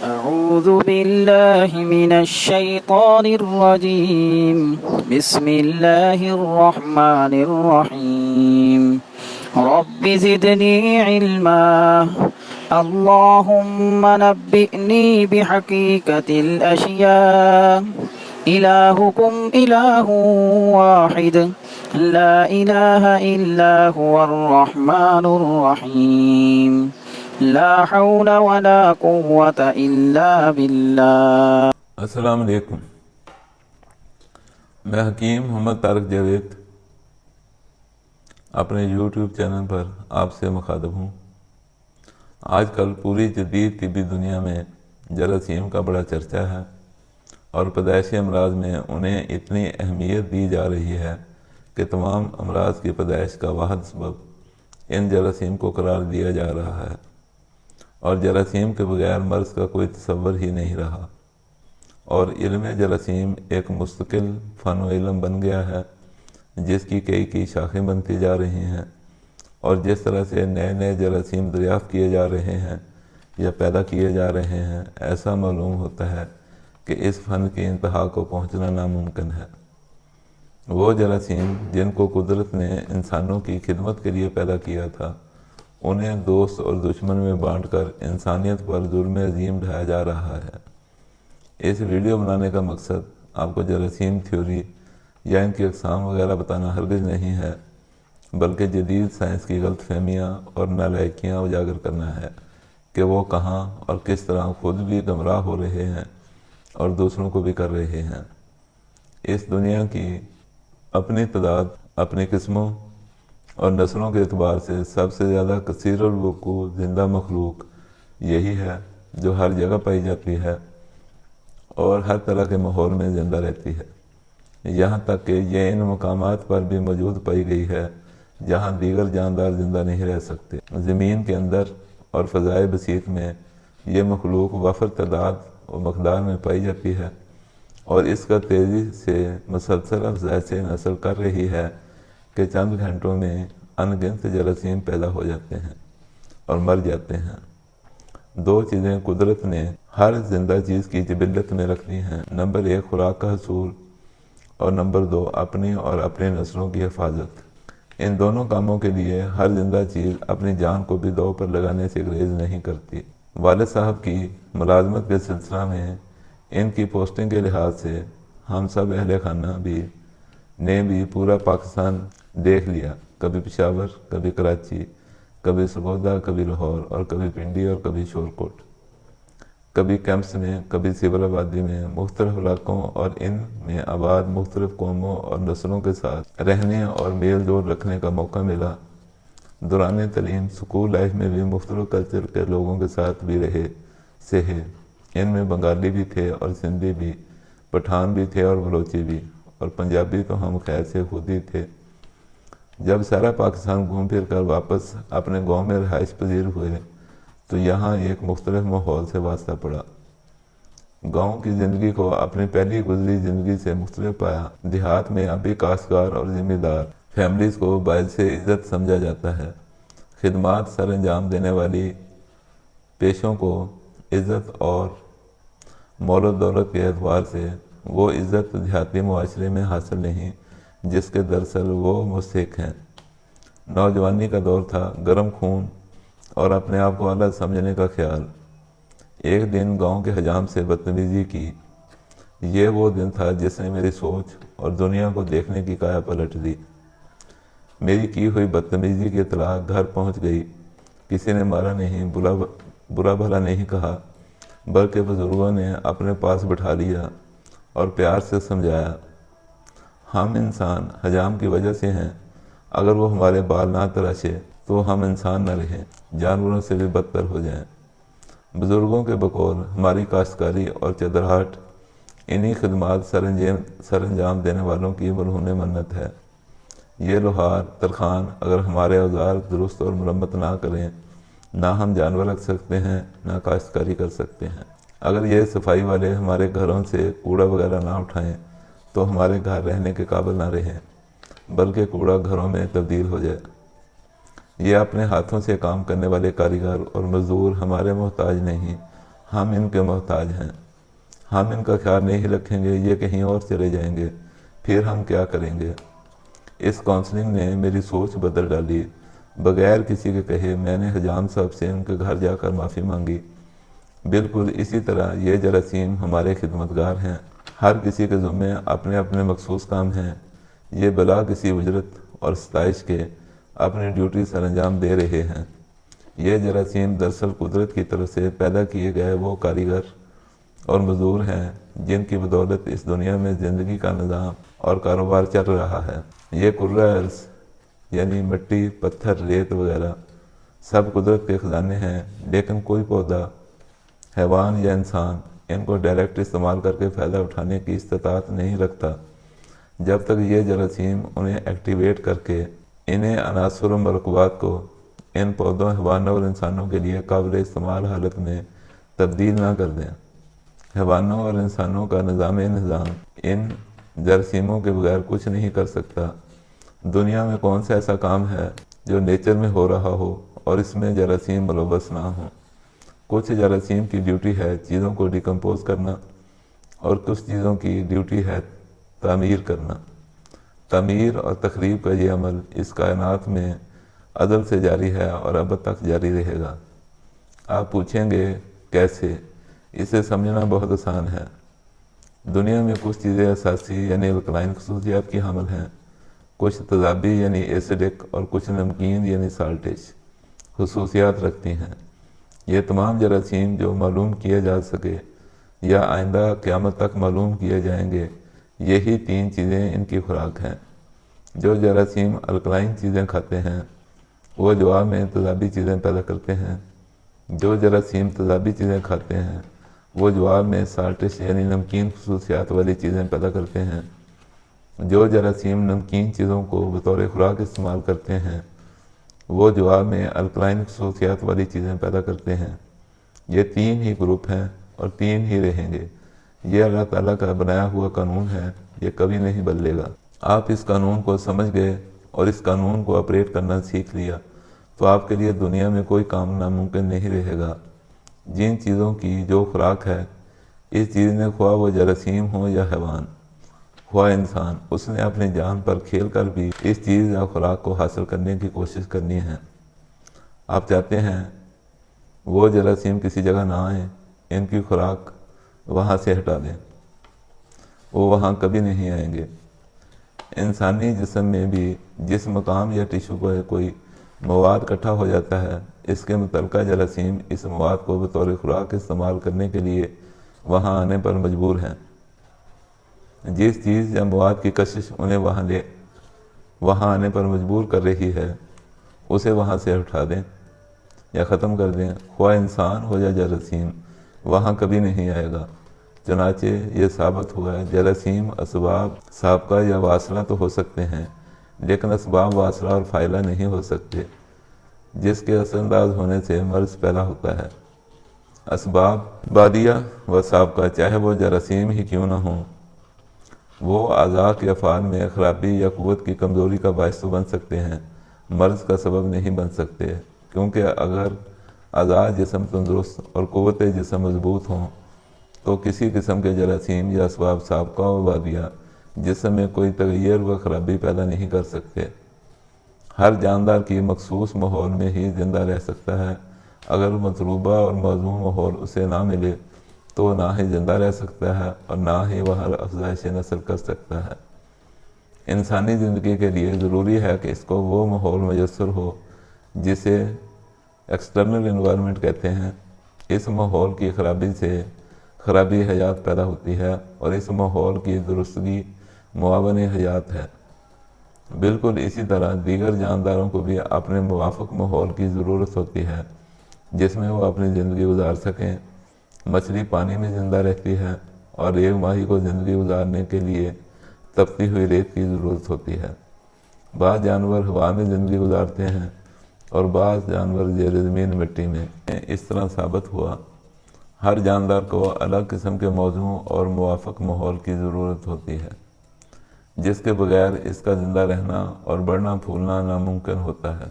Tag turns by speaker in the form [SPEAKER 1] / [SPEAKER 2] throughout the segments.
[SPEAKER 1] أعوذ بالله من الشيطان الرجيم بسم الله الرحمن الرحيم رب زدني علما اللهم نبئني بحقيقة الأشياء إلهكم إله واحد لا إله إلا هو الرحمن الرحيم لا حول ولا قوة إلا بالله.
[SPEAKER 2] السلام علیکم. میں حکیم محمد طارق جاوید اپنے یوٹیوب چینل پر آپ سے مخاطب ہوں. آج کل پوری جدید طبی دنیا میں جراثیم کا بڑا چرچا ہے اور پیدائشی امراض میں انہیں اتنی اہمیت دی جا رہی ہے کہ تمام امراض کی پیدائش کا واحد سبب ان جراثیم کو قرار دیا جا رہا ہے اور جراثیم کے بغیر مرض کا کوئی تصور ہی نہیں رہا، اور علم جراثیم ایک مستقل فن و علم بن گیا ہے جس کی کئی شاخیں بنتی جا رہی ہیں، اور جس طرح سے نئے جراثیم دریافت کیے جا رہے ہیں یا پیدا کیے جا رہے ہیں، ایسا معلوم ہوتا ہے کہ اس فن کی انتہا کو پہنچنا ناممکن ہے. وہ جراثیم جن کو قدرت نے انسانوں کی خدمت کے لیے پیدا کیا تھا، انہیں دوست اور دشمن میں بانٹ کر انسانیت پر ظلم عظیم ڈھایا جا رہا ہے. اس ویڈیو بنانے کا مقصد آپ کو جراثیم تھیوری یا ان کی اقسام وغیرہ بتانا ہرگز نہیں ہے، بلکہ جدید سائنس کی غلط فہمیاں اور نالائکیاں اجاگر کرنا ہے کہ وہ کہاں اور کس طرح خود بھی گمراہ ہو رہے ہیں اور دوسروں کو بھی کر رہے ہیں. اس دنیا کی اپنی تعداد، اپنی قسموں اور نسلوں کے اعتبار سے سب سے زیادہ کثیر الوقوع زندہ مخلوق یہی ہے جو ہر جگہ پائی جاتی ہے اور ہر طرح کے ماحول میں زندہ رہتی ہے، یہاں تک کہ یہ ان مقامات پر بھی موجود پائی گئی ہے جہاں دیگر جاندار زندہ نہیں رہ سکتے. زمین کے اندر اور فضائے بسیط میں یہ مخلوق وفر تعداد و مقدار میں پائی جاتی ہے، اور اس کا تیزی سے مسلسل افزائش سے نسل کر رہی ہے کہ چند گھنٹوں میں ان گنت جراثیم پیدا ہو جاتے ہیں اور مر جاتے ہیں. دو چیزیں قدرت نے ہر زندہ چیز کی جبلت میں رکھ دی ہیں: نمبر 1 خوراک کا حصول، اور نمبر 2 اپنی اور اپنے نسلوں کی حفاظت. ان دونوں کاموں کے لیے ہر زندہ چیز اپنی جان کو بھی داؤ پر لگانے سے گریز نہیں کرتی. والد صاحب کی ملازمت کے سلسلہ میں ان کی پوسٹنگ کے لحاظ سے ہم سب اہل خانہ نے بھی پورا پاکستان دیکھ لیا، کبھی پشاور، کبھی کراچی، کبھی سرگودا، کبھی لاہور، اور کبھی پنڈی، اور کبھی شورکوٹ، کبھی کیمپس میں، کبھی سول آبادی میں، مختلف علاقوں اور ان میں آباد مختلف قوموں اور نسلوں کے ساتھ رہنے اور میل جول رکھنے کا موقع ملا. دوران تعلیم سکول لائف میں بھی مختلف کلچر کے لوگوں کے ساتھ بھی رہے سہے. ان میں بنگالی بھی تھے اور سندھی بھی، پٹھان بھی تھے اور بلوچی بھی، اور پنجابی تو ہم خیر سے خود ہی تھے. جب سارا پاکستان گھوم پھر کر واپس اپنے گاؤں میں رہائش پذیر ہوئے تو یہاں ایک مختلف ماحول سے واسطہ پڑا. گاؤں کی زندگی کو اپنی پہلی گزری زندگی سے مختلف پایا. دیہات میں ابھی کاشتکار اور ذمہ دار فیملیز کو باعث عزت سمجھا جاتا ہے. خدمات سر انجام دینے والی پیشوں کو عزت اور مول و دولت کے اعتبار سے وہ عزت دیہاتی معاشرے میں حاصل نہیں جس کے دراصل وہ مستحق ہیں. نوجوانی کا دور تھا، گرم خون اور اپنے آپ کو اعلیٰ سمجھنے کا خیال. ایک دن گاؤں کے حجام سے بدتمیزی کی. یہ وہ دن تھا جس نے میری سوچ اور دنیا کو دیکھنے کی کایا پلٹ دی. میری کی ہوئی بدتمیزی کی اطلاع گھر پہنچ گئی. کسی نے مارا نہیں، برا بھلا نہیں کہا، بلکہ بزرگوں نے اپنے پاس بٹھا لیا اور پیار سے سمجھایا، ہم انسان حجام کی وجہ سے ہیں، اگر وہ ہمارے بال نہ تراشے تو ہم انسان نہ رہیں، جانوروں سے بھی بدتر ہو جائیں. بزرگوں کے بقول ہماری کاشتکاری اور چدراہٹ انہی خدمات سر انجام دینے والوں کی مرہون منت ہے. یہ لوہار ترخان اگر ہمارے اوزار درست اور مرمت نہ کریں، نہ ہم جانور رکھ سکتے ہیں، نہ کاشتکاری کر سکتے ہیں. اگر یہ صفائی والے ہمارے گھروں سے کوڑا وغیرہ نہ اٹھائیں تو ہمارے گھر رہنے کے قابل نہ رہیں، بلکہ کوڑا گھروں میں تبدیل ہو جائے. یہ اپنے ہاتھوں سے کام کرنے والے کاریگر اور مزدور ہمارے محتاج نہیں، ہم ان کے محتاج ہیں، ہم ان کا خیال نہیں رکھیں گے، یہ کہیں اور چلے جائیں گے، پھر ہم کیا کریں گے؟ اس کونسلنگ نے میری سوچ بدل ڈالی۔ بغیر کسی کے کہے میں نے حجام صاحب سے ان کے گھر جا کر معافی مانگی۔ بالکل اسی طرح یہ جراثیم ہمارے خدمتگار ہیں، ہر کسی کے ذمے اپنے اپنے مخصوص کام ہیں، یہ بلا کسی اجرت اور ستائش کے اپنی ڈیوٹی سر انجام دے رہے ہیں۔ یہ جراثیم دراصل قدرت کی طرف سے پیدا کیے گئے وہ کاریگر اور مزدور ہیں جن کی بدولت اس دنیا میں زندگی کا نظام اور کاروبار چل رہا ہے۔ یہ کرۂ ارض یعنی مٹی، پتھر، ریت وغیرہ سب قدرت کے خزانے ہیں، لیکن کوئی پودا، حیوان یا انسان ان کو ڈائریکٹ استعمال کر کے فائدہ اٹھانے کی استطاعت نہیں رکھتا جب تک یہ جراثیم انہیں ایکٹیویٹ کر کے انہیں عناصر و مرکبات کو ان پودوں، حیوانوں اور انسانوں کے لیے قابل استعمال حالت میں تبدیل نہ کر دیں۔ حیوانوں اور انسانوں کا نظام ان جراثیموں کے بغیر کچھ نہیں کر سکتا۔ دنیا میں کون سا ایسا کام ہے جو نیچر میں ہو رہا ہو اور اس میں جراثیم ملوث نہ ہوں؟ کچھ جراثیم کی ڈیوٹی ہے چیزوں کو ڈیکمپوز کرنا اور کچھ چیزوں کی ڈیوٹی ہے تعمیر کرنا۔ تعمیر اور تخریب کا یہ عمل اس کائنات میں ازل سے جاری ہے اور اب تک جاری رہے گا۔ آپ پوچھیں گے کیسے؟ اسے سمجھنا بہت آسان ہے۔ دنیا میں کچھ چیزیں اساسی یعنی الکلائن خصوصیات کی حامل ہیں، کچھ تیزابی یعنی ایسیڈک اور کچھ نمکین یعنی سالٹش خصوصیات رکھتی ہیں۔ یہ تمام جراثیم جو معلوم کیے جا سکے یا آئندہ قیامت تک معلوم کیے جائیں گے، یہی 3 چیزیں ان کی خوراک ہیں۔ جو جراثیم الکلائن چیزیں کھاتے ہیں وہ جواب میں تیزابی چیزیں پیدا کرتے ہیں، جو جراثیم تیزابی چیزیں کھاتے ہیں وہ جواب میں سالٹش یعنی نمکین خصوصیات والی چیزیں پیدا کرتے ہیں، جو جراثیم نمکین چیزوں کو بطور خوراک استعمال کرتے ہیں وہ جواب میں الکلائن خصوصیات والی چیزیں پیدا کرتے ہیں۔ یہ 3 ہی گروپ ہیں اور 3 ہی رہیں گے۔ یہ اللہ تعالیٰ کا بنایا ہوا قانون ہے، یہ کبھی نہیں بدلے گا۔ آپ اس قانون کو سمجھ گئے اور اس قانون کو آپریٹ کرنا سیکھ لیا تو آپ کے لیے دنیا میں کوئی کام ناممکن نہیں رہے گا۔ جن چیزوں کی جو خوراک ہے، اس چیز نے خواہ وہ جراثیم ہو یا حیوان، خواہ انسان، اس نے اپنی جان پر کھیل کر بھی اس چیز یا خوراک کو حاصل کرنے کی کوشش کرنی ہے۔ آپ چاہتے ہیں وہ جراثیم کسی جگہ نہ آئیں، ان کی خوراک وہاں سے ہٹا دیں، وہ وہاں کبھی نہیں آئیں گے۔ انسانی جسم میں بھی جس مقام یا ٹیشو پر کوئی مواد اکٹھا ہو جاتا ہے، اس کے متعلقہ جراثیم اس مواد کو بطور خوراک استعمال کرنے کے لیے وہاں آنے پر مجبور ہیں۔ جس چیز یا مواد کی کشش انہیں وہاں آنے پر مجبور کر رہی ہے، اسے وہاں سے اٹھا دیں یا ختم کر دیں، خواہ انسان ہو یا جراثیم، وہاں کبھی نہیں آئے گا۔ چنانچہ یہ ثابت ہوا ہے جراثیم اسباب سابقہ یا واصلہ تو ہو سکتے ہیں، لیکن اسباب واصلہ اور فاعلہ نہیں ہو سکتے، جس کے اثر انداز ہونے سے مرض پیدا ہوتا ہے۔ اسباب بادیہ و سابقہ چاہے وہ جراثیم ہی کیوں نہ ہوں، وہ اعضاء کے افعال میں خرابی یا قوت کی کمزوری کا باعث تو بن سکتے ہیں، مرض کا سبب نہیں بن سکتے، کیونکہ اگر اعضاء جسم تندرست اور قوت جسم مضبوط ہوں تو کسی قسم کے جراثیم یا اسباب سابقہ و بادیہ جسم میں کوئی تغیر و خرابی پیدا نہیں کر سکتے۔ ہر جاندار کی مخصوص ماحول میں ہی زندہ رہ سکتا ہے، اگر مطلوبہ اور موزوں ماحول اسے نہ ملے تو وہ نہ ہی زندہ رہ سکتا ہے اور نہ ہی وہ افزائش نسل کر سکتا ہے۔ انسانی زندگی کے لیے ضروری ہے کہ اس کو وہ ماحول میسر ہو جسے ایکسٹرنل انوائرمنٹ کہتے ہیں۔ اس ماحول کی خرابی سے خرابی حیات پیدا ہوتی ہے اور اس ماحول کی درستگی معاون حیات ہے۔ بالکل اسی طرح دیگر جانداروں کو بھی اپنے موافق ماحول کی ضرورت ہوتی ہے جس میں وہ اپنی زندگی گزار سکیں۔ مچھلی پانی میں زندہ رہتی ہے اور ایک ماہی کو زندگی گزارنے کے لیے تپتی ہوئی ریت کی ضرورت ہوتی ہے۔ بعض جانور ہوا میں زندگی گزارتے ہیں اور بعض جانور زیر زمین مٹی میں۔ اس طرح ثابت ہوا ہر جاندار کو الگ قسم کے موضوع اور موافق ماحول کی ضرورت ہوتی ہے، جس کے بغیر اس کا زندہ رہنا اور بڑھنا پھولنا ناممکن ہوتا ہے۔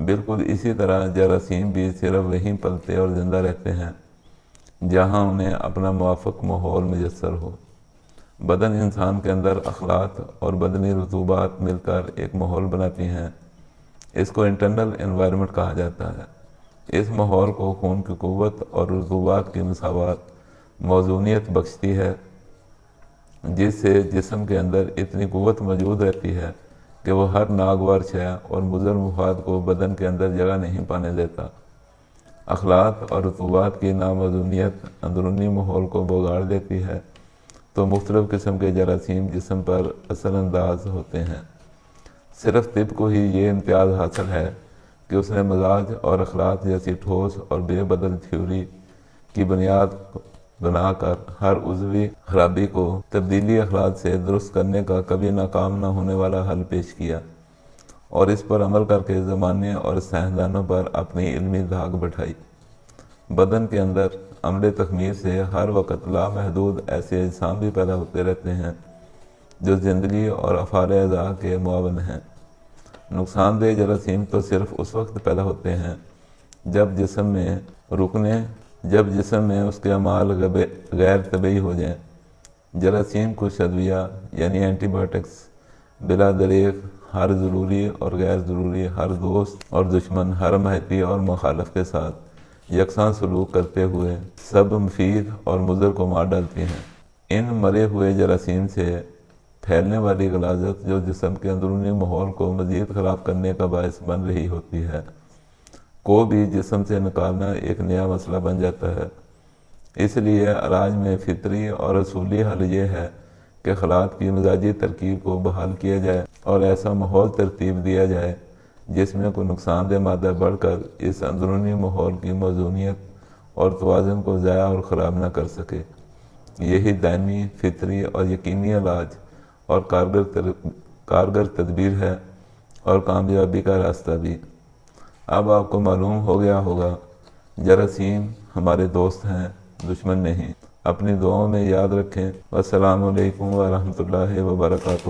[SPEAKER 2] بالکل اسی طرح جراثیم بھی صرف وہیں پلتے اور زندہ رہتے ہیں جہاں انہیں اپنا موافق ماحول میسر ہو۔ بدن انسان کے اندر اخلاق اور بدنی رطوبات مل کر ایک ماحول بناتی ہیں۔ اس کو انٹرنل انوائرمنٹ کہا جاتا ہے۔ اس ماحول کو خون کی قوت اور رطوبات کی مساوات موزونیت بخشتی ہے، جس سے جسم کے اندر اتنی قوت موجود رہتی ہے کہ وہ ہر ناگوار شے اور مضر مفاد کو بدن کے اندر جگہ نہیں پانے دیتا۔ اخلاق اور رطوبات کی ناموزونیت اندرونی ماحول کو بگاڑ دیتی ہے تو مختلف قسم کے جراثیم جسم پر اثر انداز ہوتے ہیں۔ صرف طب کو ہی یہ امتیاز حاصل ہے کہ اس نے مزاج اور اخلاق جیسی ٹھوس اور بے بدل تھیوری کی بنیاد بنا کر ہر عضوی خرابی کو تبدیلی اخلاق سے درست کرنے کا کبھی ناکام نہ ہونے والا حل پیش کیا، اور اس پر عمل کر کے زمانے اور سائنسدانوں پر اپنی علمی دھاک بٹھائی۔ بدن کے اندر عمل تخمیر سے ہر وقت لامحدود ایسے اجسام بھی پیدا ہوتے رہتے ہیں جو زندگی اور افعال اعضاء کے معاون ہیں۔ نقصان دہ جراثیم تو صرف اس وقت پیدا ہوتے ہیں جب جسم میں اس کے اعمال غیر طبیعی ہو جائیں۔ جراثیم کچھ ادویہ یعنی اینٹی بایوٹکس بلا دریغ ہر ضروری اور غیر ضروری، ہر دوست اور دشمن، ہر محیطی اور مخالف کے ساتھ یکساں سلوک کرتے ہوئے سب مفید اور مضر کو مار ڈالتی ہیں۔ ان مرے ہوئے جراثیم سے پھیلنے والی غلاظت جو جسم کے اندرونی ماحول کو مزید خراب کرنے کا باعث بن رہی ہوتی ہے، کو بھی جسم سے نکالنا ایک نیا مسئلہ بن جاتا ہے۔ اس لیے علاج میں فطری اور اصولی حل یہ ہے کہ خلاق کی مزاجی ترکیب کو بحال کیا جائے اور ایسا ماحول ترتیب دیا جائے جس میں کوئی نقصان دہ مادہ بڑھ کر اس اندرونی ماحول کی موزونیت اور توازن کو ضائع اور خراب نہ کر سکے۔ یہی دائمی، فطری اور یقینی علاج اور کارگر تدبیر ہے، اور کامیابی کا راستہ بھی۔ اب آپ کو معلوم ہو گیا ہوگا، جراثیم ہمارے دوست ہیں، دشمن نہیں۔ اپنی دعاؤں میں یاد رکھیں۔ والسلام علیکم ورحمۃ اللہ وبرکاتہ۔